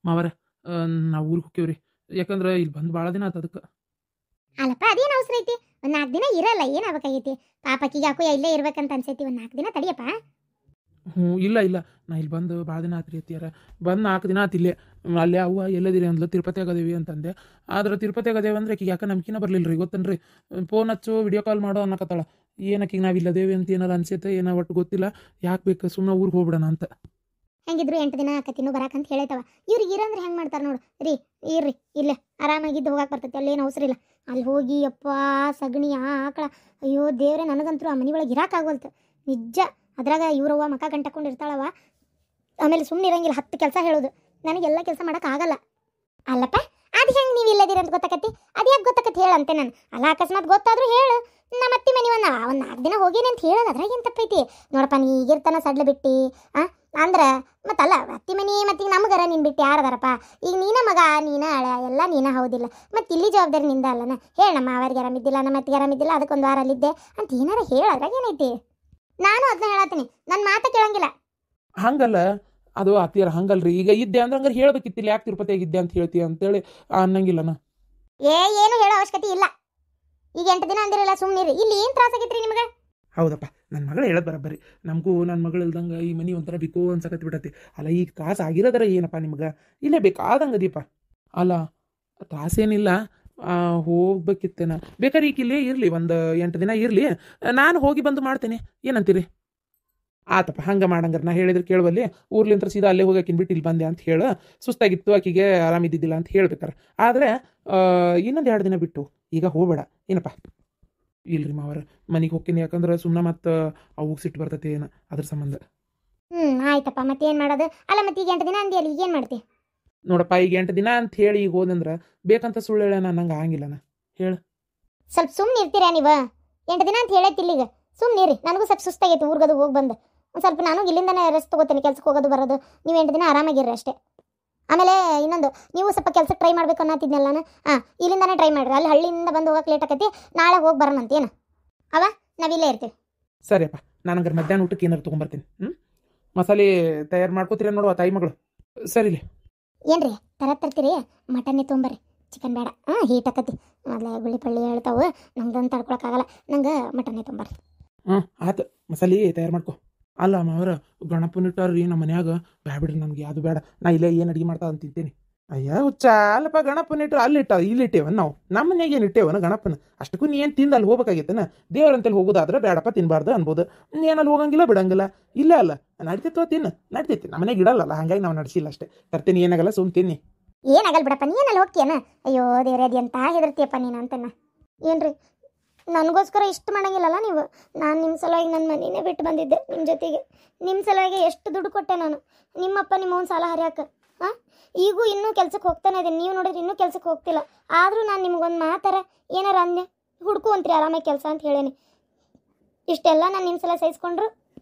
ಮಾವರ ನಾವು ಊರಿಗೆ ಹೋಗ್ತೀವ್ರಿ. ಯಾಕಂದ್ರೆ ಇಲ್ಲಿ ಬಂದು ಭಾಳ ದಿನ ಆತು ಅದಕ್ಕೆ. ಅಲ್ಲಪ್ಪ ಅದೇನು ಅವಸರ ಐತಿ? ಒಂದು 4 ದಿನ ಇರಲ್ಲ, ಏನಾಗಬೇಕಾಗೈತಿ? ಪಾಪಕ್ಕಿಗೆ ಯಾಕೋ ಇಲ್ಲೇ ಇರ್ಬೇಕಂತ ಅನ್ಸೈತಿ. ಒಂದು 4 ದಿನ ತಡಿಯಪ್ಪ. ಹ್ಞೂ ಇಲ್ಲ ಇಲ್ಲ, ನಾ ಇಲ್ಲಿ ಬಂದು ಭಾಳ ದಿನ ಆತ್ರಿ ಅತ್ತಿಯಾರ. ಬಂದು 4 ದಿನ ಆತು ಇಲ್ಲೇ. ಅಲ್ಲೇ ಅವ್ವ ಎಲ್ಲದಿರಿ ಅಂದ್ಲು, ತಿರುಪತಿ ಆಗದೇವಿ ಅಂತಂದೆ. ಆದ್ರೆ ತಿರುಪತಿ ಆಗದೇವಿ ಅಂದ್ರೆ ಆಕಿಗೆ ಯಾಕೆ ನಂಬಿಕೆನ ಬರಲಿಲ್ಲ ರೀ, ಗೊತ್ತನ್ರಿ. ಫೋನ್ ಹಚ್ಚು ವಿಡಿಯೋ ಕಾಲ್ ಮಾಡೋ ಅನ್ನಕತ್ತಾಳ. ಏನಕ್ಕಿಗೆ ನಾವು ಇಲ್ಲದೇವಿ ಅಂತ ಏನಾರು ಅನ್ಸೈತೆ ಏನೋ ಒಟ್ಟು ಗೊತ್ತಿಲ್ಲ. ಯಾಕೆ ಬೇಕು ಸುಮ್ಮನೆ ಊರಿಗೆ ಹೋಗ್ಬಿಡೋಣ ಅಂತ. ಹೆಂಗಿದ್ರು 8 ದಿನ ಆಕತಿನ್ನು ಬರಾಕಂತ ಹೇಳೈತವ. ಇವ್ರಿಗೆ ಇರಂದ್ರೆ ಹೆಂಗೆ ಮಾಡ್ತಾರೆ ನೋಡು ರೀ. ಇರ್ರಿ ಇಲ್ಲೇ ಆರಾಮಾಗಿದ್ದು ಹೋಗಕ್ಕೆ ಬರ್ತೈತಿ, ಅಲ್ಲೇನು ಅವಸರ ಇಲ್ಲ. ಅಲ್ಲಿ ಹೋಗಿ ಅಪ್ಪ ಸಗಣಿ ಆಕಳ, ಅಯ್ಯೋ ದೇವ್ರೆ, ನನಗಂತೂ ಆ ಮನೆ ಒಳಗೆ ಇರಾಕಾಗೋಲ್ತು ನಿಜ. ಅದ್ರಾಗ ಇವ್ರವ್ವ ಮಕ ಗಂಟಕೊಂಡಿರ್ತಾಳವ. ಆಮೇಲೆ ಸುಮ್ಮನೆ ಇರಂಗಿಲ್ಲ, 10 ಕೆಲಸ ಹೇಳೋದು. ನನಗೆಲ್ಲ ಕೆಲಸ ಮಾಡೋಕ್ಕಾಗಲ್ಲ. ಅಲ್ಲಪ್ಪ ಅದು ಹೆಂಗೆ ನೀವು ಇಲ್ಲದಿರ ಅಂತ ಗೊತ್ತಾಕತಿ? ಅದು ಯಾಕೆ ಗೊತ್ತಾಕತಿ ಹೇಳಂತೆ ನಾನು. ಅಲ್ಲ ಅಕಸ್ಮಾತ್ ಗೊತ್ತಾದರೂ ಹೇಳು. ನಮ್ಮ ಅತ್ತಿ ಮನೆ ಒಂದು 4 ದಿನ ಹೋಗೇನೆ ಅಂತ ಹೇಳೋದು, ಅದ್ರಾಗ ಏನು ತಪ್ಪೈತಿ? ನೋಡಪ್ಪ ನೀ ಈಗಿರ್ತಾನ ಸಡ್ಲು ಬಿಟ್ಟು ಅಂದ್ರೆ ಮತ್ತಲ್ಲ ಅತ್ತಿ ಮನೆ ಮತ್ತು ಈಗ ನಮಗರ ನೀನು ಬಿಟ್ಟು ಯಾರದಾರಪ್ಪ? ಈಗ ನೀನ ಮಗ, ನೀನ ಹಳೆ, ಎಲ್ಲ ನೀನ ಹೌದಿಲ್ಲ. ಮತ್ತು ಇಲ್ಲಿ ಜವಾಬ್ದಾರಿ ನಿಂದ ಅಲ್ಲನ. ಹೇಳ ನಮ್ಮ ಅವರಿಗೆ ಆರಾಮಿದ್ದಿಲ್ಲ, ನಮ್ಮ ಅತ್ತಿಗೆ ಆರಾಮಿದ್ದಿಲ್ಲ, ಅದಕ್ಕೊಂದು ವಾರ ಅಲ್ಲಿದ್ದೆ ಅಂತ ಏನಾರ ಹೇಳೋದ್ರಾಗ ಏನೈತಿ? ನಾನು ಅದನ್ನ ಹೇಳತ್ತೀನಿ, ನನ್ನ ಮಾತ ಕೇಳಂಗಿಲ್ಲ. ಹಂಗಲ್ಲ, ಅದು ಅತ್ತಿಯಾರ ಹಂಗಲ್ರಿ. ಈಗ ಇದ್ದೆ ಅಂದ್ರೆ ಹಂಗಾರೆ ಹೇಳ್ಬೇಕಿತ್ತಿಲ್ಲ, ಯಾಕೆ ತಿರುಪತಿಯಾಗ ಇದ್ದೆ ಅಂತ ಹೇಳ್ತೀಯ ಅಂತೇಳಿ ಅನ್ನಂಗಿಲ್ಲನ. ಏನು ಹೇಳೋ ಅವಶ್ಯಕತೆ ಇಲ್ಲ. ಈಗ 8 ದಿನ ಅಂದಿರಲ್ಲ, ಸುಮ್ಮನಿರಿ. ಇಲ್ಲಿ ಏನು ತ್ರಾಸ ಆಗೈತ್ರಿ ನಿಮ್ಗೆ? ಹೌದಪ್ಪ, ನನ್ನ ಮಗಳು ಹೇಳೋದು ಬರೋಬ್ಬರಿ. ನಮಗೂ ನನ್ನ ಮಗಳು ಇಲ್ದಂಗೆ ಈ ಮನೆ ಒಂಥರ ಬಿಕೋ ಅನ್ಸಕತ್ತಿ ಬಿಡತ್ತಿ. ಅಲ್ಲ ಈಗ ತ್ರಾಸ ಆಗಿರೋದರ ಏನಪ್ಪ ನಿಮ್ಗೆ? ಇಲ್ಲೇ ಬೇಕಾದಂಗೆ ಅದೀಪ. ಅಲ್ಲ ತ್ರಾಸೇನಿಲ್ಲ, ಹೋಗ್ಬೇಕಿತ್ತೇನ. ಬೇಕಾದ್ರೆ ಈಗ ಇಲ್ಲೇ ಇರಲಿ, ಒಂದು 8 ದಿನ ಇರಲಿ, ನಾನು ಹೋಗಿ ಬಂದು ಮಾಡ್ತೇನೆ. ಏನಂತೀರಿ? ಆತಪ್ಪ, ಹಂಗೆ ಮಾಡಂಗಾರೆ. ನಾ ಹೇಳಿದ್ರೆ ಕೇಳುವಲ್ಲಿ, ಊರ್ಲಿಂತ್ರ ಸೀದಾ ಅಲ್ಲೇ ಹೋಗಿ ಆಕಿನ ಬಿಟ್ಟು ಇಲ್ಲಿ ಬಂದೆ ಅಂತ ಹೇಳು. ಸುಸ್ತಾಗಿತ್ತು, ಆಕಿಗೆ ಆರಾಮಿದ್ದಿದ್ದಿಲ್ಲ ಅಂತ ಹೇಳ್ಬೇಕಾರೆ. ಆದರೆ ಇನ್ನೊಂದು 2 ದಿನ ಬಿಟ್ಟು ಈಗ ಹೋಗಬೇಡ ಏನಪ್ಪ. ಇಲ್ರಿ ಮಾವರ, ಮನೆಗೆ ಹೋಗ್ತೀನಿ. ಯಾಕಂದ್ರೆ ಸುಮ್ಮನೆ ಮತ್ತು ಅವು ಸಿಟ್ಟು ಬರ್ತೈತೆ ಏನು ಅದ್ರ ಸಂಬಂಧ. ಆಯ್ತಪ್ಪ, ಮತ್ತೇನು ಮಾಡೋದು? ಅಲ್ಲ ಮತ್ತೆ ಈಗ 8 ದಿನ ಅಂದಿ ಅಲ್ಲಿ, ಈಗೇನು ಮಾಡ್ತಿ? ನೋಡಪ್ಪ, ಈಗ 8 ದಿನ ಅಂತ ಹೇಳಿ ಈಗ ಹೋದಂದ್ರೆ ಬೇಕಂತ ಸುಳ್ಳು ಹೇಳ ನಂಗೆ ಆಗಂಗಿಲ್ಲನ. ಹೇಳು. ಸ್ವಲ್ಪ ಸುಮ್ಮನೆ ಇರ್ತೀರಾ ನೀವು? 8 ದಿನ ಅಂತ ಹೇಳೈತಿಲ್ಲ ಈಗ. ಸುಮ್ಮನೆ ಇರಿ, ನನಗೂ ಸ್ವಲ್ಪ ಸುಸ್ತಾಗೈತಿ ಊರ್ಗದು ಹೋಗಿ ಬಂದು. ಒಂದು ಸ್ವಲ್ಪ ನಾನು ಇಲ್ಲಿಂದನೇ ರೆಸ್ಟ್ ತೊಗೋತೀನಿ, ಕೆಲ್ಸಕ್ಕೆ ಹೋಗೋದು ಬರೋದು. ನೀವು 8 ದಿನ ಆರಾಮಾಗಿರ್ರಿ ಅಷ್ಟೇ. ಆಮೇಲೆ ಇನ್ನೊಂದು, ನೀವು ಸ್ವಲ್ಪ ಕೆಲ್ಸಕ್ಕೆ ಟ್ರೈ ಮಾಡ್ಬೇಕು ಅನ್ನತ್ತಿದ್ನಲ್ಲ ನಾನು. ಇಲ್ಲಿಂದಾನೇ ಟ್ರೈ ಮಾಡಿರಿ. ಅಲ್ಲಿ ಹಳ್ಳಿಯಿಂದ ಬಂದು ಹೋಗಕ್ಕೆ ಲೇಟ್ ಆಕತಿ. ನಾಳೆ ಹೋಗಿ ಬರೋಣಂತ ಏನು ಅವ, ನಾವಿಲ್ಲೇ ಇರ್ತೀವಿ. ಸರಿಯಪ್ಪ, ನಾನು ಹಂಗಾರೆ ಮಧ್ಯಾಹ್ನ ಊಟಕ್ಕೆ ಏನಾರು ತೊಗೊಂಬರ್ತೀನಿ. ಮಸಾಲೆ ತಯಾರು ಮಾಡ್ಕೋತೀರ ನೋಡುವ ತಾಯಿ ಮಗಳು. ಸರಿಲಿ. ಏನ್ರಿ ತರ್ತೀರಿ? ಮಟನ್ನೇ ತೊಗೊಂಬರ್ರಿ, ಚಿಕನ್ ಬೇಡ. ಹೀಟ್ ಆಕತಿ, ಮೊದಲೇ ಗುಳ್ಳಿ ಪಳ್ಳಿ ಹೇಳ್ತಾವೆ, ನಮ್ದಂತ ತಡ್ಕೊಳಕ್ಕಾಗಲ್ಲ. ನಂಗೆ ಮಟನ್ನೇ ತೊಗೊಂಬರ್ರಿ. ಆತು, ಮಸಾಲೆ ತಯಾರು ಮಾಡ್ಕೊ. ಅಲ್ಲ ಮಾವರ, ಗಣಪನ ಇಟ್ಟಾರ್ರಿ ನಮ್ಮ ಮನ್ಯಾಗ. ಬ್ಯಾಬಿಡ್ರಿ, ನನಗೆ ಅದು ಬೇಡ. ನಾ ಇಲ್ಲೇ ಏನು ಅಡುಗೆ ಮಾಡ್ತಾ ಅಂತಿದ್ದೇನೆ. ಅಯ್ಯ ಹುಚ್ಚ, ಅಲ್ಲಪ್ಪ, ಗಣಪನ ಇಟ್ಟರು ಅಲ್ಲಿ ಇಲ್ಲಿ ಇಟ್ಟೇವನ್ ನಾವು. ನಮ್ಮ ಮನ್ಯಾಗ ಏನು ಇಟ್ಟೇವನ ಗಣಪನ? ಅಷ್ಟಕ್ಕೂ ನೀ ಏನು ತಿಂದು ಅಲ್ಲಿ ಹೋಗ್ಬೇಕಾಗಿತ್ತನ? ದೇವ್ರಂತಲ್ಲಿ ಹೋಗೋದಾದ್ರೆ ಬೇಡಪ್ಪ ತಿನ್ಬಾರ್ದು ಅನ್ಬೋದು. ನೀನಲ್ಲಿ ಹೋಗಂಗಿಲ್ಲ ಬಿಡಂಗಿಲ್ಲ. ಇಲ್ಲ ಅಲ್ಲ, ನಡಿತೈತೋ ತಿನ್ನು, ನಡಿತೈತಿ. ನಮ್ಮ ಮನೆಗೆ ಇಡಲ್ಲ, ಹಾಗಾಗಿ ನಾವು ನಡೆಸಿಲ್ಲ ಅಷ್ಟೇ. ತರ್ತೀನಿ, ಏನಾಗಲ್ಲ, ಸುಮ್ ತಿನ್ನಿ. ಏನಾಗಲ್ಲ ಬಿಡಪ್ಪ, ನೀನಲ್ಲಿ ಹೋಗ್ತೀಯನ? ಅಯ್ಯೋ ದೇವ್ರೆ, ಅದು ಎಂತ ಹೆದರ್ತೀಯಪ್ಪ ನೀನು ಅಂತನ. ಏನ್ರಿ ನನಗೋಸ್ಕರ ಇಷ್ಟು ಮಾಡಂಗಿಲ್ಲಲ್ಲ ನೀವು? ನಾನು ನಿಮ್ಮ ಸಲುವಾಗಿ ನನ್ನ ಮನೆಯೇ ಬಿಟ್ಟು ಬಂದಿದ್ದೆ ನಿಮ್ಮ ಜೊತೆಗೆ. ನಿಮ್ಮ ಸಲುವಾಗಿ ಎಷ್ಟು ದುಡ್ಡು ಕೊಟ್ಟೆ ನಾನು. ನಿಮ್ಮಪ್ಪ ನಿಮ್ಮವನ ಸಾಲ ಹರಿಯಾಕ. ಈಗೂ ಇನ್ನೂ ಕೆಲ್ಸಕ್ಕೆ ಹೋಗ್ತಾನೆ ಇದ್ದೀನಿ. ನೀವು ನೋಡಿದ್ರೆ ಇನ್ನೂ ಕೆಲ್ಸಕ್ಕೆ ಹೋಗ್ತಿಲ್ಲ. ಆದರೂ ನಾನು ನಿಮ್ಗೊಂದು ಮಾತಾರ ಏನಾರ ಅಂದೆ, ಹುಡ್ಕು ಆರಾಮಾಗಿ ಕೆಲಸ ಅಂತ ಹೇಳೇನಿ. ಇಷ್ಟೆಲ್ಲ ನಾನು ನಿಮ್ಮ ಸಲ ಸಹಿಸ್ಕೊಂಡ್ರು,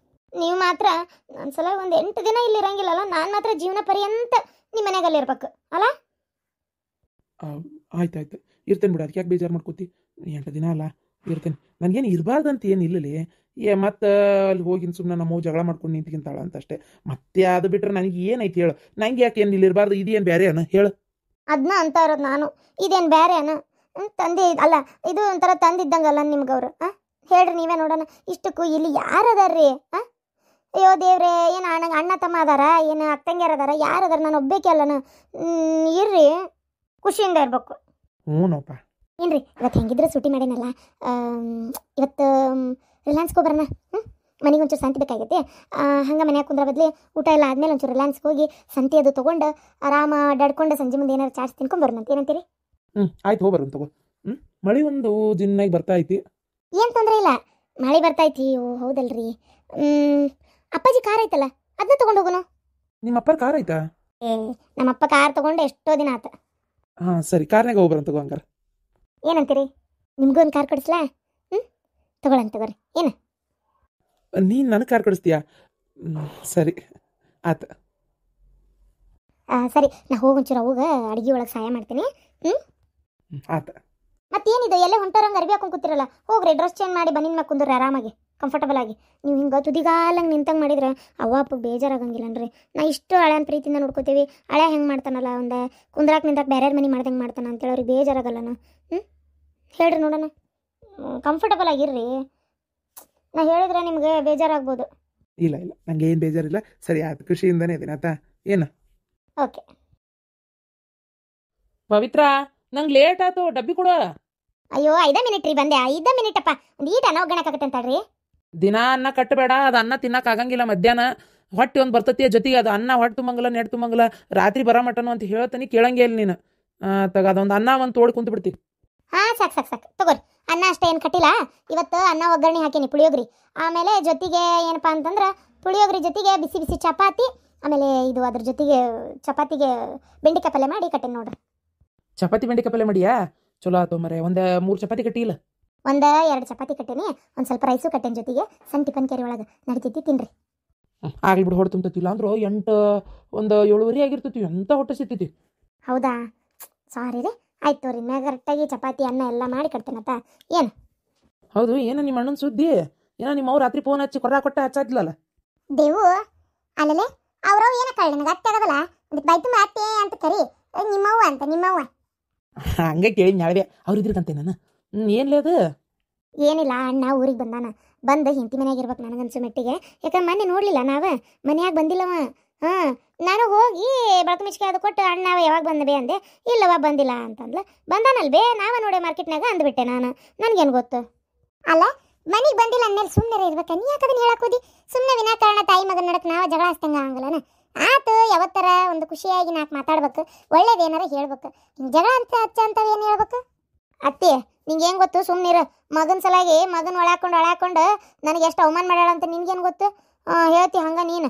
ನೀವು ಮಾತ್ರ ನನ್ನ ಸಲ ಒಂದು 8 ದಿನ ಇಲ್ಲಿ ಇರಂಗಿಲ್ಲಲ್ಲ. ನಾನು ಮಾತ್ರ ಜೀವನ ಪರ್ಯಂತ ನಿಮ್ಮ ಮನೆಯಲ್ಲಿ ಇರ್ಬೇಕು ಅಲ್ಲ? ಆಯ್ತಾಯ್ತು, ಇರ್ತೇನೆ ಬಿಡ. ಅದಕ್ಕೆ ಯಾಕೆ ಬೇಜಾರು ಮಾಡ್ಕೋತಿ? 8 ದಿನ ಅಲ್ಲ, ಇರ್ತೇನೆ. ನನಗೇನು ಇರಬಾರ್ದಂತ ಏನು ಇಲ್ಲಲಿ. ಮತ್ತು ಅಲ್ಲಿ ಹೋಗಿನ ಸುಮ್ಮನೆ ನಮ್ಮ ಜಗಳ ಮಾಡ್ಕೊಂಡು ನಿಂತ್ಕಿಂತಾಳ ಅಂತ ಅಷ್ಟೇ. ಮತ್ತೆ ಅದು ಬಿಟ್ಟರೆ ನನಗೆ ಏನೈತಿ ಹೇಳು? ನಂಗೆ ಯಾಕೆ ಏನು ಇಲ್ಲಿ ಇರಬಾರ್ದು? ಇದೇನು ಬೇರೆ ಅನ್ನ ಹೇಳು? ಅದನ್ನ ಅಂತ ಇರೋದು ನಾನು. ಇದೇನು ಬೇರೆ ಅನ್ನ? ತಂದೆ ಅಲ್ಲ, ಇದು ಒಂಥರ ತಂದಿದ್ದಂಗಲ್ಲ ನಿಮ್ಗೆ ಅವರು. ಹೇಳ್ರಿ ನೀವೇ ನೋಡೋಣ. ಇಷ್ಟಕ್ಕೂ ಇಲ್ಲಿ ಯಾರದಾರ್ರಿ? ಅಯ್ಯೋ ದೇವ್ರೆ, ಏನು ಅಣ್ಣ ತಮ್ಮ ಅದಾರ, ಏನು ಅಕ್ಕಂಗ್ಯಾರ ಅದಾರ, ಯಾರು ಅದಾರ? ನಾನು ಒಬ್ಬೇಕೆ ಅಲ್ಲನ. ಇರ್ರಿ, ಖುಷಿಯಿಂದ ಇರ್ಬೇಕು. ಹ್ಞೂನಪ್ಪ. ಏನ್ರಿ ಇವತ್ತು ಹೆಂಗಿದ್ರೆ ಸೂಟಿ ಮಾಡೇನಲ್ಲ, ಇವತ್ತು ರಿಲಯನ್ಸ್ಗೆ ಹೋಗ್ಬರೋಣ. ಮನೆಗೆ ಒಂಚೂರು ಸಂತೆ ಬೇಕಾಗೈತಿ. ಹಂಗೆ ಮನ್ಯಾಗ ಕುಂದ್ರ ಬದಲಿ ಊಟ ಎಲ್ಲ ಆದಮೇಲೆ ಒಂಚೂರು ರಿಲಯನ್ಸ್ಗೆ ಹೋಗಿ ಸಂತೆ ಅದು ತೊಗೊಂಡು ಆರಾಮ ಅಡ್ಡಾಡ್ಕೊಂಡು ಸಂಜೆ ಮುಂದೆ ಏನಾರು ಚಾರ್ಜ್ ತಿನ್ಕೊಂಬರೋಣಂತ. ಏನಂತೀರಿ? ಆಯ್ತು, ಹೋಗ್ಬರೋಣ ತಗೋ. ಮಳೆ ಒಂದು ದಿನಾಗಿ ಬರ್ತಾ ಐತಿ. ಏನು ತೊಂದರೆ ಇಲ್ಲ, ಮಳೆ ಬರ್ತೈತಿ. ಓ ಹೌದಲ್ರಿ. ಅಪ್ಪಾಜಿ ಕಾರ್ ಐತಲ್ಲ, ಅದನ್ನ ತೊಗೊಂಡು ಹೋಗೋಣ. ನಿಮ್ಮ ಅಪ್ಪರ ಕಾರ್ ಐತಾ? ನಮ್ಮಪ್ಪ ಕಾರ್ ತೊಗೊಂಡು ಎಷ್ಟೋ ದಿನ ಆತ. ಸರಿ, ಕಾರ್ನಾಗ ಹೋಗ್ಬರೋಣ ತಗೋ ಹಂಗಾರೆ. ಏನಂತೀರಿ? ನಿಮ್ಗೊಂದು ಕಾರ್ ಕೊಡಿಸ್ಲಾ? ತಗೊಳ್ಳೋಣ ತಗೋರಿ. ಏನು ನೀನು ನನಗೆ ಕಾರ್ ಕೊಡಿಸ್ತೀಯಾ? ಸರಿ, ಆತ. ಸರಿ, ನಾ ಹೋಗಿ ಒಂಚೂರು ಅವಾಗ ಅಡುಗೆ ಒಳಗೆ ಸಹಾಯ ಮಾಡ್ತೀನಿ. ಆತ. ಮತ್ತೇನಿದು ಎಲ್ಲೇ ಹೊಂಟೋರಂಗೆ ಅರ್ಬಿ ಹಾಕೊಂಡು ಕೂತಿರಲ್ಲ, ಹೋಗ್ರಿ ಡ್ರೆಸ್ ಚೇಂಜ್ ಮಾಡಿ ಬನ್ನಿನ ಮ್ಯಾಗ ಕುಂದ್ರಿ ಆರಾಮಾಗಿ ಕಂಫರ್ಟಬಲ್ ಆಗಿ. ನೀವು ಹಿಂಗೆ ತುದಿಗಾಲಂಗೆ ನಿಂತಂಗೆ ಮಾಡಿದ್ರೆ ಅವ್ವ ಅಪ್ಪಗೆ ಬೇಜಾರಾಗಂಗಿಲ್ಲನ್ರಿ. ನಾ ಇಷ್ಟು ಹಳೆಯನ್ ಪ್ರೀತಿಯಿಂದ ನೋಡ್ಕೋತೀವಿ, ಹಳೆ ಹೆಂಗೆ ಮಾಡ್ತಾನಲ್ಲ ಒಂದು ಕುಂದ್ರಾಕ್ ನಿಂದ್ರಾಕ್ ಬೇರೆ ಮನೆ ಮಾಡ್ದಂಗೆ ಮಾಡ್ತಾನೆ ಅಂತೇಳಿ ಅವ್ರಿಗೆ ಬೇಜಾರಾಗಲ್ಲನ? ಹೇಳ್ರಿ ನೋಡೋಣ, ಕಂಫರ್ಟಬಲ್ ಆಗಿರ್ರಿ. ನಾ ಹೇಳಿದ್ರೆ ನಿಮಗೆ ಬೇಜಾರಾಗ್ಬೋದು. ಇಲ್ಲ ಇಲ್ಲ, ನಂಗೆ ಏನು ಬೇಜಾರಿಲ್ಲ, ಸರಿ ಆಯ್ತು, ಖುಷಿಯಿಂದನೇ ಇದೀನಿ ಆತಾ. ಏನು ಓಕೆ ಪವಿತ್ರ, ನಂಗೆ ಲೇಟ್ ಆಯ್ತು, ಡಬ್ಬಿ ಕೊಡು. ಅಯ್ಯೋ 5 ಮಿನಿಟ್ ರೀ, ಬಂದೆ 5 ಮಿನಿಟ್ ಅಪ್ಪ. ಒಂದು ಈಟ ಅನ್ನ ಒಗ್ಗಣಕ್ಕಾಗತ್ತೆ ಅಂತಳ್ರಿ. ದಿನ ಅನ್ನ ಕಟ್ಟಬೇಡ, ಅದು ಅನ್ನ ತಿನ್ನಕ್ಕೆ ಆಗಂಗಿಲ್ಲ. ಮಧ್ಯಾಹ್ನ ಹೊಟ್ಟೆ ಒಂದು ಬರ್ತತಿ, ಜೊತೆಗೆ ಅದು ಅನ್ನ ಹೊಟ್ಟೆ ತುಂಬಂಗಿಲ್ಲ, ನೆಟ್ ತುಂಬಂಗಿಲ್ಲ, ರಾತ್ರಿ ಬರ ಮಟನು ಅಂತ ಹೇಳ್ತಾನೆ, ಕೇಳಂಗೇ ಇಲ್ಲ ನೀನು. ತಗ ಅದೊಂದು ಅನ್ನ ಒಂದು ತೋಡಿ ಕುಂತು ಬಿಡ್ತಿ. ಹಾಂ ಸಾಕು ತಗೋರಿ. ಅನ್ನ ಅಷ್ಟೇ ಏನು ಕಟ್ಟಿಲ್ಲ ಇವತ್ತು. ಅನ್ನ ಒಗ್ಗರಣೆ ಹಾಕೀನಿ ಪುಳಿಯೋಗ್ರಿ. ಆಮೇಲೆ ಜೊತೆಗೆ ಏನಪ್ಪ ಅಂತಂದ್ರೆ ಪುಳಿಯೋಗ್ರಿ ಜೊತೆಗೆ ಬಿಸಿ ಬಿಸಿ ಚಪಾತಿ, ಆಮೇಲೆ ಇದು ಅದ್ರ ಜೊತೆಗೆ ಚಪಾತಿಗೆ ಬೆಂಡೆಕಾಯಿ ಪಲ್ಯ ಮಾಡಿ ಕಟ್ಟೇನಿ ನೋಡ್ರಿ. ಚಪಾತಿ ಬೆಂಡೆಕಾಯಿ ಪಲ್ಯ ಮಾಡಿಯಾ? ಚಲೋ ಆಯ್ತು ಮರೆ. ಒಂದು 3 ಚಪಾತಿ ಕಟ್ಟಿಲ್ಲ? 2 ಚಪಾತಿ ಕಟ್ಟೇನಿ, ಒಂದು ಸ್ವಲ್ಪ ರೈಸು ಕಟ್ಟೇನಿ, ಜೊತೆಗೆ ಸಣ್ಣ ಟಿಫನ್ ಕ್ಯಾರಿ ಒಳಗೆ ನಡಿತೈತಿ, ತಿನ್ರಿ. ಆಗ್ಲಿ ಬಿಡು, ಹೊಡೆ ತುಂಬತಿಲ್ಲ ಅಂದ್ರು 8 ಒಂದು 7:30 ಆಗಿರ್ತೈತಿ. ಎಂತ ಹೊಟ್ಟೆ ಸಿಗ್ತೈತಿ. ಹೌದಾ? ಸಾರಿ ರೀ, ಆಯ್ತು ತೋರಿ. ಮ್ಯಾಗ ಕರೆಕ್ಟಾಗಿ ಚಪಾತಿ ಅನ್ನ ಎಲ್ಲ ಮಾಡಿ ಕಟ್ತೇನತ್ತ. ಏನು ಹೌದು, ಏನೋ ನಿಮ್ಮ ಅಣ್ಣನ ಸುದ್ದಿ? ಏನೋ ನಿಮ್ಮ ಅವ್ರು ರಾತ್ರಿ ಫೋನ್ ಹಚ್ಚಿ ಕೊಟ್ಟ ಹಚ್ಚಾದ್ಲಲ್ಲ ದೇವು? ಅಲ್ಲೇ ಅವ್ರವ್ ಏನ ಕಳ್ಳಿ ನನಗೆ ಅತ್ತೆ ಆಗೋದಲ್ಲ, ಅದಕ್ಕೆ ಬೈ ತುಂಬ ಅತ್ತೆ ಅಂತ ಕರಿ, ನಿಮ್ಮವ್ವ ಅಂತ ನಿಮ್ಮವ್ವ. ಹಂಗೆ ಕೇಳಿ ನಾಳೆ ಅವ್ರು ಇದ್ರಿಕಂತೆ ನಾನು. ಏನ್ಲೇ ಅದು? ಏನಿಲ್ಲ, ಅಣ್ಣ ಊರಿಗೆ ಬಂದು ಹಿಂತಿ ಮನೆಯಾಗ ಇರ್ಬೇಕು ನನಗನ್ಸು ಮೆಟ್ಟಿಗೆ. ಯಾಕಂದ್ರೆ ಮೊನ್ನೆ ನೋಡಲಿಲ್ಲ ನಾವು, ಮನೆಯಾಗ ಬಂದಿಲ್ಲವ. ನಾನು ಹೋಗಿ ಬಳಕ ಮಿಚ್ಕೆ ಅದು ಕೊಟ್ಟು ಅಣ್ಣ ಯಾವಾಗ ಬಂದೆ ಅಂದೆ. ಇಲ್ಲವ ಬಂದಿಲ್ಲ ಅಂತಂದ್ಲು. ಬಂದಾನಲ್ ಬೇ, ನಾವ ನೋಡಿ ಮಾರ್ಕೆಟ್ನಾಗ ಅಂದ್ಬಿಟ್ಟೆ ನಾನು. ನನಗೇನು ಗೊತ್ತು? ಅಲ್ಲ ಮನೆಗೆ ಬಂದಿಲ್ಲ ಅಂದ್ಮೇಲೆ ಸುಮ್ಮನೆ ಇರ್ಬೇಕು, ನೀ ಯಾಕದನ್ನ ಹೇಳಕ್ಕೋದಿ? ಸುಮ್ಮನೆ ವಿನಾಕಾರಣ ತಾಯಿ ಮಗನ ನಡಕ್ಕೆ ನಾವು ಜಗಳ ಹಚ್ತಂಗ ಆಗಲ್ಲನ? ಆತು, ಯಾವತ್ತರ ಒಂದು ಖುಷಿಯಾಗಿ ನಾಲ್ಕು ಮಾತಾಡ್ಬೇಕು, ಒಳ್ಳೇದೇನಾರ ಹೇಳ್ಬೇಕು. ಜಗಳ ಅಂತ ಅಂತವೇನು ಹೇಳ್ಬೇಕು? ಅತ್ತಿ ನಿಂಗೆ ಏನು ಗೊತ್ತು? ಸುಮ್ಮನಿರು. ಮಗನ ಸಲಾಗಿ ಮಗನ ಒಳಾಕೊಂಡು ನನಗೆ ಎಷ್ಟು ಅವಮಾನ ಮಾಡ್ಯಾಳ ಅಂತ ನಿನ್ಗೇನು ಗೊತ್ತು? ಹೇಳ್ತಿ ಹಂಗ ನೀನು?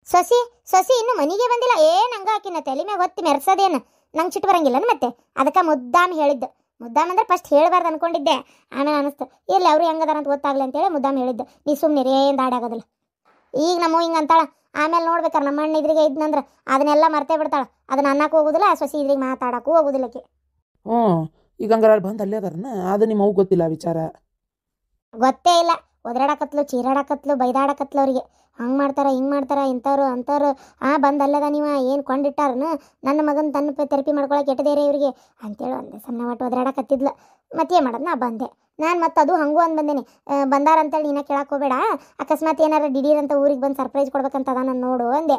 ಸೊಸಿ ಇನ್ನು ಮನೆಗೆ ಬಂದಿಲ್ಲ. ನಂಗ ಹಾಕಿನ ತಲೆ ಮ್ಯಾಗ ಹೊತ್ತಿ ಮೆರ್ಸೋದೇನು ನಂಗೆ ಚಿಟ್ಟು ಬರಂಗಿಲ್ಲ ಮತ್ತೆ. ಅದಕ್ಕೆ ಮುದ್ದಾಮ್ ಹೇಳಿದ್ದು. ಮುದ್ದಾಮ್ ಅಂದ್ರೆ ಫಸ್ಟ್ ಹೇಳ್ಬಾರ್ದು ಅನ್ಕೊಂಡಿದ್ದೆ, ಆಮೇಲೆ ಅನಿಸ್ತು ಇಲ್ಲಿ ಅವ್ರು ಹೆಂಗದಾರ ಅಂತ ಗೊತ್ತಾಗ್ಲಿ ಅಂತೇಳಿ ಮುದ್ದಾಮ್ ಹೇಳಿದ್ದು. ನೀ ಸುಮ್ಮನೆ ಏನು ದಾಡಾಗೋದಿಲ್ಲ. ಈಗ ನಮ್ಮ ಹಿಂಗೆ ಅಂತಾಳ, ಆಮೇಲೆ ನೋಡ್ಬೇಕಾರೆ ನಮ್ಮ ಅಣ್ಣ ಇದ್ರಿಗೆ ಇದ್ನಂದ್ರೆ ಅದನ್ನೆಲ್ಲ ಮರ್ತೇ ಬಿಡ್ತಾಳೆ. ಅದನ್ನ ಅನ್ನಕ್ಕೆ ಹೋಗೋದಿಲ್ಲ, ಸೊಸಿ ಇದ್ರಿಗೆ ಮಾತಾಡೋಕ್ಕೂ ಹೋಗೋದಿಲ್ಲಕ್ಕೆ. ಈಗ ಹಂಗಾರ ಬಂದು ಅಲ್ಲೇ ಅದಾರನ? ಅದು ನಿಮ್ಮ ಅವ್ಗೆ ಗೊತ್ತಿಲ್ಲ ವಿಚಾರ? ಗೊತ್ತೇ ಇಲ್ಲ. ಒದರಾಡಕತ್ಲು, ಚೀರಾಡಕತ್ಲು, ಬೈದಾಡಕತ್ಲು. ಅವ್ರಿಗೆ ಹಂಗೆ ಮಾಡ್ತಾರ ಹಿಂಗೆ ಮಾಡ್ತಾರ ಇಂಥವ್ರು ಅಂಥವ್ರು. ಬಂದು ಅಲ್ಲದ ನೀವು ಏನು ಕೊಂಡಿಟ್ಟಾರನು ನನ್ನ ಮಗನ ತನ್ನ ಥೆರಪಿ ಮಾಡ್ಕೊಳಕ್ಕೆ ಎಟ್ಟದೇರೆ ಇವ್ರಿಗೆ ಅಂತೇಳಿ ಅಂದೆ. ಸಣ್ಣ ಒಟ್ಟು ಒದರಾಡಕತ್ತಿದ್ಲು. ಮತ್ತೇನು ಮಾಡೋದು, ನಾ ಬಂದೆ. ನಾನು ಮತ್ತೆ ಅದು ಹಂಗೂ ಅಂದು ಬಂದೇನೆ. ಬಂದಾರಂತೇಳಿ ನೀನು ಕೇಳಕ್ಕೆ ಹೋಗಬೇಡ, ಅಕಸ್ಮಾತ್ ಏನಾರು ದಿಢೀರ್ ಅಂತ ಊರಿಗೆ ಬಂದು ಸರ್ಪ್ರೈಸ್ ಕೊಡ್ಬೇಕಂತ ನಾನು ನೋಡು ಅಂದೆ.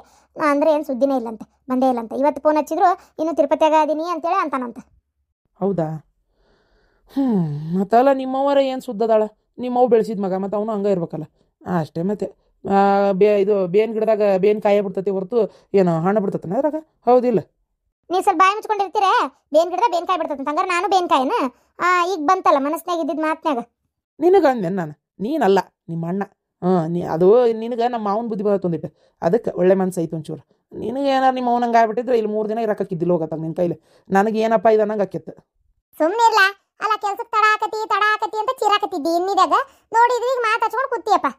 ಅಂದರೆ ಏನು ಸುದ್ದಿನೇ ಇಲ್ಲಂತೆ, ಬಂದೇ ಇಲ್ಲಂತೆ. ಇವತ್ತು ಫೋನ್ ಹಚ್ಚಿದ್ರು ಇನ್ನು ತಿರುಪತಿಯಾಗ ಅದೀನಿ ಅಂತೇಳಿ ಅಂತಾನಂತೆ. ಹೌದಾ? ಮತ್ತಲ್ಲ ನಿಮ್ಮವರ ಏನು ಸುದ್ದದಾಳ? ನಿಮ್ಮವು ಬೆಳೆಸಿದ ಮಗ, ಮತ್ತು ಅವನು ಹಂಗೆ ಇರ್ಬೇಕಲ್ಲ. ಅಷ್ಟೇ. ಮತ್ತೆ ಇದು ಬೇನ್ ಗಿಡದಾಗ ಬೇನ್ ಕಾಯೇ ಬಿಡ್ತತಿ ಹೊರತು ಏನು ಹಣ್ಣು ಬಿಡ್ತತನ ಅದ್ರಾಗ? ಹೌದಿಲ್ಲ? ನೀವು ಸ್ವಲ್ಪ ಬಾಯಿ ಮುಚ್ಕೊಂಡಿರ್ತೀರ. ಬೇನ್ ಗಿಡದ ಬೇನ್ ಕಾಯಿ ಬಿಡ್ತದೆ ಹಂಗಾರೆ ನಾನು ಬೇನ್ ಕಾಯಿನ ಈಗ ಬಂತಲ್ಲ ಮನಸ್ನಾಗ ಇದ್ದಿದ್ದು ಮಾತನಾಗ. ನಿನಗೆ ಅಂದೆ ನಾನು, ನೀನಲ್ಲ ನಿಮ್ಮ ಅಣ್ಣ. ಅದು ನಿನಗೆ ನಮ್ಮ ಮಾವನ ಬುದ್ಧಿ ಬಂದೊಂದಿಟ್ಟು, ಅದಕ್ಕೆ ಒಳ್ಳೆ ಮನಸ್ಸು ಐತೆ ಒಂಚೂರು. ನಿನಗೆ ಏನಾರು ನಿಮ್ಮ ಅವನಂಗೆ ಆಗ್ಬಿಟ್ಟಿದ್ರೆ ಇಲ್ಲಿ 3 ದಿನ ಇರಕ್ಕಿದ್ದಿಲ್ಲ ಹೋಗತ್ತಾಗ ನಿನ್ನ ಕೈಲಿ. ನನಗೆ ಏನಪ್ಪ ಇದು ಅನ್ನಂಗೆ ಆಕಿತ್ತು. ಸುಮ್ಮನೆ ಇರ್ಲಾ. ಅಲ್ಲ ಕೆಲ್ಸಕ್ಕೆ ತಡ ಆಕತಿ ಅಂತ ಚೀರಾಕತ್ತಿದ್ದಿ. ಇನ್ನಿದಾಗ ನೋಡಿದ್ರಿ ಈಗ ಮಾತು ಹಚ್ಕೊಂಡು ಕೂತಿಯಪ್ಪ.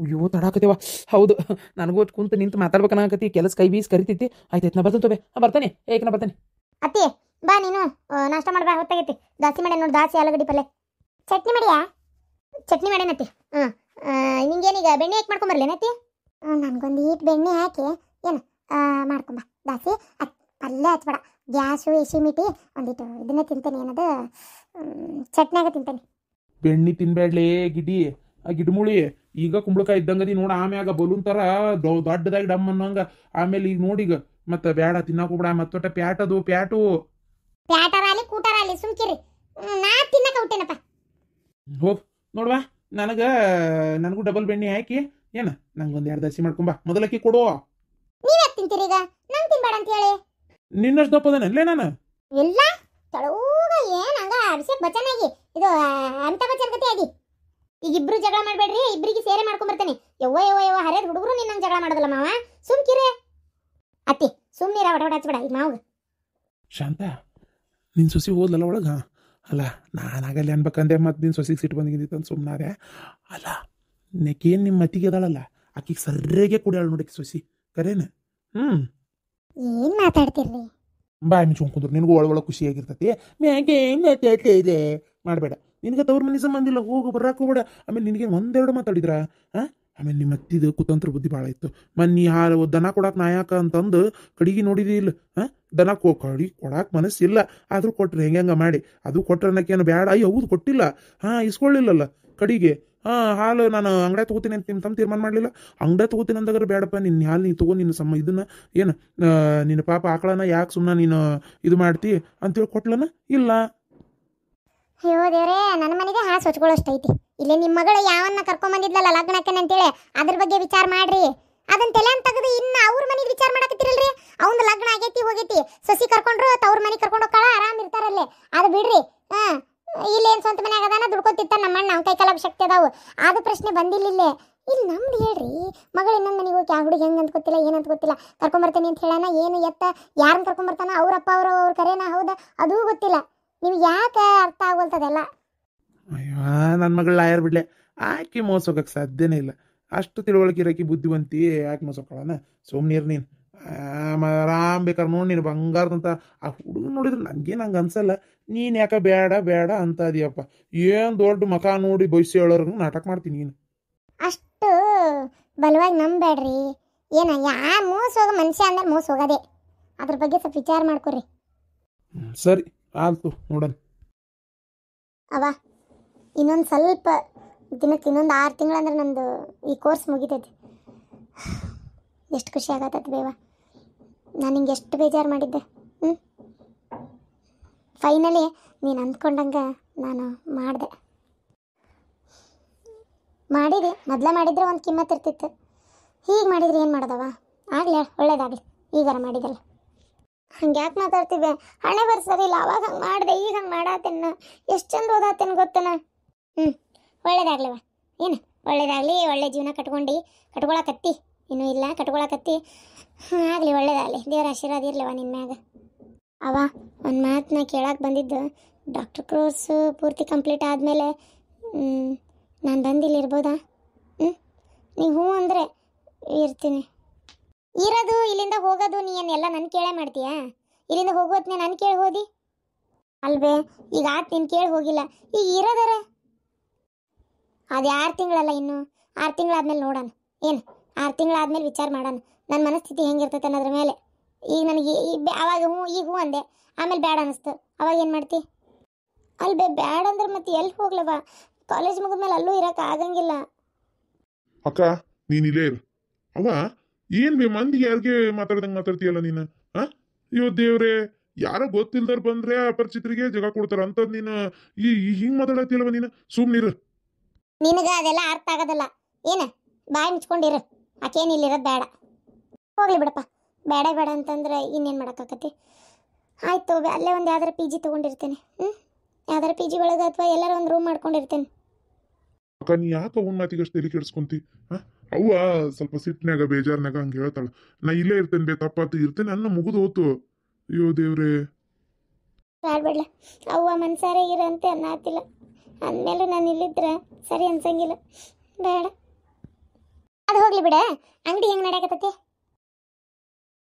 ಅಯ್ಯೋ ತಡಾಕತ್ತೀವ. ಹೌದು, ನನಗೂ ಕುಂತು ನಿಂತು ಮಾತಾಡ್ಬೇಕನ್ನಕತ್ತಿ. ಕೆಲಸ ಕೈ ಬೀಸ್ ಕರಿತೈತಿ. ಆಯ್ತಾಯ್ತು, ನಾ ಬರ್ತಾನೆ ಬರ್ತಾನೆ. ನಾ ಬರ್ತಾನೆ. ಅತ್ತಿ ಬಾ, ನೀನು ನಾಷ್ಟ ಮಾಡ್ಬಾ, ಹೊತ್ತಾಗೈತಿ. ದಾಸಿ ಮಾಡಿ ನೋಡಿ, ದಾಸಿ ಆಲೂಗಡ್ಡಿ ಪಲ್ಯ. ಚಟ್ನಿ ಮಾಡಿಯಾ? ಚಟ್ನಿ ಮಾಡೇನತ್ತಿ. ನಿಂಗೇನೀಗ ಬೆಣ್ಣೆ ಹಾಕಿ ಮಾಡ್ಕೊಂಬರ್ಲೇನತ್ತಿ? ನನಗೊಂದು ಈಟ್ ಬೆಣ್ಣೆ ಹಾಕಿ ಏನು ಮಾಡ್ಕೊಂಬ ದಾಸಿ. ಪಲ್ಯ ಹಚ್ಬೇಡ, ಗ್ಯಾಸು ಎಸಿ ಮಿಟಿ ಒಂದಿಟ್ಟು ಇದನ್ನೇ ತಿಂತೇನೆ. ಏನದು ಚಟ್ನಿಯಾಗ ತಿಂತೇನೆ. ಬೆಣ್ಣೆ ತಿನ್ಬೇಡ್ಲೇ ಗಿಡಿ. ಆ ಗಿಡಮುಳಿ ಈಗ ಕುಂಬಳಕಾಯಿ ಇದ್ದಂಗದಿ ನೋಡ. ಆಮ್ಯಾಗ ಬಲೂನ್ ತರ ದೊಡ್ಡದಾಗಿ ಡಮ್ ಅನ್ನೋಂಗ. ಆಮೇಲೆ ಈಗ ನೋಡೀಗ ಮತ್ತೆ ಬ್ಯಾಡ ತಿನ್ನಕ್ ಹೋಗ್ಬೇಡ. ಮತ್ತೊಟ್ಟ ಪ್ಯಾಟದು ಪ್ಯಾಟು ಪ್ಯಾಟರಾಲಿ ಕೂಟರಾಲಿ ಸುಮ್ಕಿರಿ. ನಾ ತಿನ್ನಕ ಹುಟ್ಟೇನಪ್ಪ. ಹೋಗ್ ನೋಡ್ವಾ, ನನಗೂ ಡಬಲ್ ಬೆಣ್ಣೆ ಹಾಕಿ ಏನ ನಂಗೊಂದು 2 ದಸಿ ಮಾಡ್ಕೊಂಬ. ಮೊದಲಕ್ಕಿ ಕೊಡು. ನೀವ್ಯಾಕೆ ತಿಂತೀರಿ ಈಗ? ನಂಗೆ ತಿನ್ಬೇಡ ಅಂತ ಹೇಳಿ. ನಿನ್ನಷ್ಟು ದಪ್ಪದನಲ್ಲೇ ನಾನು? ಎಲ್ಲ ತಳೂಗ ಏನ್ ಹಂಗ ಅಭಿಷೇಕ್ ಬಚ್ಚನಾಗಿ ಇದು ಅಮಿತಾಬ್ ಬಚ್ಚನ್ ಕತೆ ಆಗಿ. ಈಗ ಇಬ್ರು ಜಗಳ ಮಾಡ್ಬೇಡ್ರಿ, ಇಬ್ರಿಗೆ ಸೇರೆ ಮಾಡ್ಕೊಂಬರ್ತೇನೆ. ಯವ್ವ ಹರಿಯದ ಹುಡುಗರು ನಿನ್ನಂಗೆ ಜಗಳ ಮಾಡೋದಲ್ಲ ಮಾವ. ಸುಮ್ಕಿರೇ ಅತ್ತಿ, ಸುಮ್ಮನಿರ. ಹೊಡ ಹಚ್ಬೇಡ ಈಗ ಮಾವು. ಶಾಂತ, ನಿನ್ನ ಸೊಸಿ ಹೋದ್ಲಲ್ಲ ಒಳಗ? ಅಲ್ಲ ನಾನಾಗಲ್ಲಿ ಅನ್ಬೇಕಂದೆ, ಮತ್ತು ನಿನ್ನ ಸೊಸಿಗೆ ಸಿಟ್ಟು ಬಂದಿದ್ದಿತ್ತು ಅಂತ ಸುಮ್ಮನಾದೆ. ಅಲ್ಲ ನೆಕೇನು ನಿಮ್ಮ ಮತ್ತಿಗೆ ಅದಳಲ್ಲ, ಆಕಿಗೆ ಸರ್ರೆಗೆ ಕುಡಿಯಾಳ ನೋಡಿ ಸೊಸಿ. ಕರೇನ? ಏನ್ ಮಾತಾಡ್ತಿರ್ರಿ? ಬಾಯಿ ಮುಚ್ಕೊಂಡು ಕುಂದ್ರು ನಿನಗೂ ಒಳ ಖುಷಿಯಾಗಿರ್ತೈತಿ. ಮ್ಯಾಗೆ ಇದೆ ಮಾಡಬೇಡ. ನಿನಗೆ ತವ್ರ ಮನೆ ಸಂಬಂಧ ಇಲ್ಲ, ಹೋಗು ಬರಾಕ ಹೋಗ್ಬೇಡ. ಆಮೇಲೆ ನಿನಗೆ ಒಂದೆರಡು ಮಾತಾಡಿದ್ರ ಆಮೇಲೆ ನಿಮ್ಮ ಅತ್ತಿದು ಕುತಂತ್ರ ಬುದ್ಧಿ ಭಾಳ ಇತ್ತು. ಮನ್ನಿ ಹಾಲು ದನ ಕೊಡಾಕ್ ನಾಯಕ ಅಂತಂದು ಕಡಿಗೆ ನೋಡಿದಿ ಇಲ್ಲ. ದನ ಕಡಿ ಕೊಡಾಕ್ ಮನಸ್ಸಿಲ್ಲ, ಆದ್ರೂ ಕೊಟ್ರಿ ಹೆಂಗ ಮಾಡಿ. ಅದು ಕೊಟ್ರೆ ಅನ್ನಕ್ಕೇನು ಬೇಡ. ಅಯ್ಯ ಹೌದು ಕೊಟ್ಟಿಲ್ಲ, ಇಸ್ಕೊಳ್ಳಿಲ್ಲಲ್ಲ ಕಡಿಗೆ. ಹಾಲು ನಾನು ಅಂಗಡಿ ತೊಗೋತೀನಿ ಅಂತ ನಿಮ್ಮ ತಮ್ಮ ತೀರ್ಮಾನ ಮಾಡಲಿಲ್ಲ. ಅಂಗಡಿ ತೊಗೋತೀನಿ ಅಂದಾಗಾರ ಬೇಡಪ್ಪ, ನಿನ್ನ ಹಾಲು ನೀನು ತೊಗೊ, ನಿನ್ನ ಇದನ್ನ ಏನು ನಿನ್ನ ಪಾಪ ಆಕಳನ ಯಾಕೆ ಸುಮ್ಮನೆ ನೀನು ಇದು ಮಾಡ್ತಿ ಅಂತೇಳಿ ಕೊಟ್ಲನ ಇಲ್ಲ. ಅಯ್ಯೋ ದೇವ್ರೇ, ನನ್ನ ಮನೆಗೆ ಹಾಸು ಹೊಚ್ಕೊಳ್ಳೋಷ್ಟೈತಿ. ಇಲ್ಲಿ ನಿಮ್ಮ ಮಗಳು ಯಾವನ್ನ ಕರ್ಕೊಂಬಂದಿದ್ಲಲ್ಲ ಲಗ್ನಕ್ಕೆ ಅಂತೇಳಿ ಅದ್ರ ಬಗ್ಗೆ ವಿಚಾರ ಮಾಡ್ರಿ. ಅದನ್ನ ತಲೆ ಅಂತ ತೆಗೆದು ಇನ್ನು ಅವ್ರ ಮನೆಗೆ ವಿಚಾರ ಮಾಡಕತ್ತಿರಲ್ರಿ. ಅವ್ನ ಲಗ್ನ ಆಗೈತಿ ಹೋಗೈತಿ, ಸೊಸಿ ಕರ್ಕೊಂಡ್ರು ತವ್ರ ಮನೆಗೆ ಕರ್ಕೊಂಡು ಹೋಗ್ತಾಳ, ಆರಾಮ್ ಇರ್ತಾರಲ್ಲೇ. ಅದು ಬಿಡ್ರಿ. ಇಲ್ಲೇನು ಸ್ವಂತ ಮನ್ಯಾಗ ಅದಾನ ದುಡ್ಕೊತಿತ್ತ ನಮ್ಮ ಅಣ್ಣ, ಅವ್ನ ಕೈ ಕಾಲ ಶಕ್ತಿ ಅದಾವು. ಆದ ಪ್ರಶ್ನೆ ಬಂದಿಲ್ಲ ಇಲ್ಲೇ. ಇಲ್ಲಿ ನಮ್ದು ಹೇಳ್ರಿ, ಮಗಳು ಇನ್ನೊಂದು ಮನೆಗೆ ಹೋಗಿ ಆ ಹುಡುಗಿ ಹೆಂಗೆ ಅಂತ ಗೊತ್ತಿಲ್ಲ, ಏನಂತ ಗೊತ್ತಿಲ್ಲ, ಕರ್ಕೊಂಬರ್ತೀನಿ ಅಂತ ಹೇಳೋಣ. ಏನು ಎತ್ತ ಯಾರನ್ನ ಕರ್ಕೊಂಬರ್ತಾನ, ಅವ್ರಪ್ಪ ಅವ್ರ ಕರೆನ ಹೌದಾ ಅದೂ ಗೊತ್ತಿಲ್ಲ. ನೀವು ಯಾಕೆ ಅರ್ಥ ಆಗೋಲ್ತದೆಲ್ಲ. ಅಯ್ಯೋ ನನ್ನ ಮಗಳು ಲಾಯರ್ ಬಿಡ್ಲೆ, ಆಕೆ ಮೋಸ ಹೋಗಕ್ಕೆ ಸಾಧ್ಯನೇ ಇಲ್ಲ. ಅಷ್ಟು ತಿಳುವಳಿಕೆ ಇರೋಕಿ ಬುದ್ಧಿವಂತಿ, ಯಾಕೆ ಮೋಸ ಹೋಗೋಣ. ಸುಮ್ಮನೀರು ನೀನು ಆರಾಮ್ ಬೇಕಾದ್ರೆ ನೋಡಿ. ನೀನು ಬಂಗಾರದಂತ ಆ ಹುಡುಗ ನೋಡಿದ್ರೆ ನನಗೇನು ಹಂಗೆ ಅನ್ಸಲ್ಲ. ನೀನು ಯಾಕೆ ಬೇಡ ಬೇಡ ಅಂತ ಅದೀಯಪ್ಪ. ಏನು ದೊಡ್ಡ ಮಕ ನೋಡಿ ಬಯಸಿ ಹೇಳೋರ್ಗು ನಾಟಕ ಮಾಡ್ತೀನಿ ನೀನು. ಅಷ್ಟು ಬಲವಾಗಿ ನಂಬೇಡ್ರಿ. ಏನ ಮೋಸ ಹೋಗೋ ಮನುಷ್ಯ ಅಂದ್ರೆ ಮೋಸ ಹೋಗೋದೆ. ಅದ್ರ ಬಗ್ಗೆ ಸ್ವಲ್ಪ ವಿಚಾರ ಮಾಡ್ಕೊರಿ. ಸರಿ ಆಯ್ತು ನೋಡೋಣ. ಅವ ಇನ್ನೊಂದು ಸ್ವಲ್ಪ ದಿನಕ್ಕೆ ಇನ್ನೊಂದು 6 ತಿಂಗಳಂದ್ರೆ ನಂದು ಈ ಕೋರ್ಸ್ ಮುಗಿತೈತಿ. ಎಷ್ಟು ಖುಷಿ ಆಗತ್ತೈತಿ ಬೇವ. ನಾನು ಹಿಂಗೆ ಎಷ್ಟು ಬೇಜಾರು ಮಾಡಿದ್ದೆ. ಫೈನಲಿ ನೀನು ಅಂದ್ಕೊಂಡಂಗೆ ನಾನು ಮಾಡಿದೆ. ಮೊದಲೇ ಮಾಡಿದರೆ ಒಂದು ಕಿಮ್ಮತ್ತು ಇರ್ತಿತ್ತು. ಹೀಗೆ ಮಾಡಿದ್ರೆ ಏನು ಮಾಡೋದವ. ಆಗಲಿ ಒಳ್ಳೇದಾಗಲಿ, ಈಗಾರ ಮಾಡಿದಲ್ಲ. ಹಂಗೆ ಯಾಕೆ ಮಾತಾಡ್ತಿದ್ದೆ? ಹಣೆ ಬರ್ಸೋದಿಲ್ಲ. ಅವಾಗ ಹಂಗೆ ಮಾಡಿದೆ, ಈಗ ಹಂಗೆ ಮಾಡಾತೇನ. ಎಷ್ಟು ಚಂದ ಓದಾತೇನೆ ಗೊತ್ತೇನ. ಒಳ್ಳೇದಾಗ್ಲಿವ. ಏನು ಒಳ್ಳೇದಾಗಲಿ, ಒಳ್ಳೆ ಜೀವನ ಕಟ್ಕೊಳಕತ್ತಿ. ಇನ್ನೂ ಇಲ್ಲ ಕಟ್ಕೊಳಕತ್ತಿ. ಆಗಲಿ ಒಳ್ಳೇದಾಗಲಿ, ದೇವ್ರ ಆಶೀರ್ವಾದ ಇರ್ಲಿವ ನಿನ್ನ ಮ್ಯಾಗ. ಅವ ಒಂದು ಮಾತನ್ನ ಕೇಳಕ್ಕೆ ಬಂದಿದ್ದು, ಡಾಕ್ಟರ್ ಕೋರ್ಸು ಪೂರ್ತಿ ಕಂಪ್ಲೀಟ್ ಆದಮೇಲೆ ನಾನು ಬಂದಿಲ್ಲಿ ಇರ್ಬೋದಾ? ನೀವು ಹ್ಞೂ ಅಂದರೆ ಇರ್ತೀನಿ. ಇರೋದು ಇಲ್ಲಿಂದ ಹೋಗೋದು ನೀನೆಲ್ಲ ನನ್ನ ಕೇಳೇ ಮಾಡ್ತೀಯಾ? ಇಲ್ಲಿಂದ ಹೋಗೋತ್ನೇ ನಾನು ಕೇಳಿ ಹೋದಿ ಅಲ್ವೇ? ಈಗ ಆತು ನೀನು ಕೇಳಿ ಹೋಗಿಲ್ಲ. ಈಗ ಇರೋದರ ಅದು 6 ತಿಂಗಳಲ್ಲ, ಇನ್ನು 6 ತಿಂಗಳಾದ್ಮೇಲೆ ನೋಡೋಣ. ಏನು 6 ತಿಂಗಳಾದ್ಮೇಲೆ ವಿಚಾರ ಮಾಡೋಣ ನನ್ನ ಮನಸ್ಥಿತಿ ಹೆಂಗಿರ್ತೈತೆ ಅನ್ನೋದ್ರ ಮೇಲೆ. ಈಗ ನನಗೆ ಅವಾಗ ಈಗ ಹ್ಞೂ ಅಂದೆ, ಆಮೇಲೆ ಬೇಡ ಅನ್ನಿಸ್ತು. ಅವಾಗ ಏನು ಮಾಡ್ತಿ? ಅಲ್ಲಿ ಬೇಡ ಅಂದ್ರೆ ಮತ್ತೆ ಎಲ್ಲಿ ಹೋಗ್ಲವ? ಕಾಲೇಜ್ ಮುಗಿದ್ಮೇಲೆ ಅಲ್ಲೂ ಇರೋಕೆ ಆಗಂಗಿಲ್ಲ. ಅಕ್ಕ ನೀನ್ ಇಲ್ಲೇ ಇರು. ಅವ ಏನ್ ಮಂದಿಗೆ ಯಾರಿಗೆ ಮಾತಾಡ್ದಂಗೆ ಮಾತಾಡ್ತೀಯಲ್ಲ ನೀನು? ಅಯ್ಯೋ ದೇವ್ರೆ, ಯಾರೋ ಗೊತ್ತಿಲ್ದಾರ ಬಂದ್ರೆ ಅಪರಿಚಿತರಿಗೆ ಜಾಗ ಕೊಡ್ತಾರ ಅಂತದ್ ನೀನು ಹಿಂಗ್ ಮಾತಾಡತ್ತೀಯಲ್ವ ನೀನು? ಸುಮ್ನಿರು. ನಿನಗ ಅದೆಲ್ಲ ಅರ್ಥ ಆಗೋದಲ್ಲ. ಏನ ಬಾಯಿ ಮುಚ್ಕೊಂಡಿರು. ಆಕೇನಿಲ್ಲಿರೋದು ಬೇಡ. ಹೋಗ್ಲಿ ಬಿಡಪ್ಪ. ಬೇಡ ಬೇಡ ಅಂತಂದ್ರೆ ಇನ್ನೇನು ಮಾಡೋಕ್ಕಾಗತ್ತೆ? ಆಯ್ತು, ಅಲ್ಲೇ ಒಂದು ಯಾವ್ದಾರ PG ತೊಗೊಂಡಿರ್ತೇನೆ. ಯಾವ್ದಾರ PG ಒಳಗೆ ಅಥವಾ ಎಲ್ಲಾರ ಒಂದು ರೂಮ್ ಮಾಡ್ಕೊಂಡಿರ್ತೇನೆ. ಅಕ್ಕ ನೀ ಯಾಕೆ ಅವನ ಮಾತಿಗಷ್ಟು ತಲೆ ಕೆಡಿಸ್ಕೊಂತಿ? ಅವ್ವ ಸ್ವಲ್ಪ ಸಿಟ್ನಾಗ ಬೇಜಾರ್ನಾಗ ಹಂಗೆ ಹೇಳ್ತಾಳ. ನಾ ಇಲ್ಲೇ ಇರ್ತೇನೆ, ತಪ್ಪಾತು ಇರ್ತೇನೆ ಅನ್ನ ಮುಗಿದು ಹೋತು. ಅಯ್ಯೋ ದೇವ್ರೆ, ಬೇಡ ಅವ್ವ ಮನ್ಸಾರೆ ಇರಂತೆ ಅನ್ನತ್ತಿಲ್ಲ. ಅಂದಮೇಲೆ ನಾನು ಇಲ್ಲಿದ್ರೆ ಸರಿ ಅನ್ಸಂಗಿಲ್ಲ. ಬೇಡ. ಅದು ಹೋಗ್ಲಿ ಬಿಡ. ಅಂಗಡಿ ಹೆಂಗೆ ನಡೆಯಕತ್ತೈತಿ?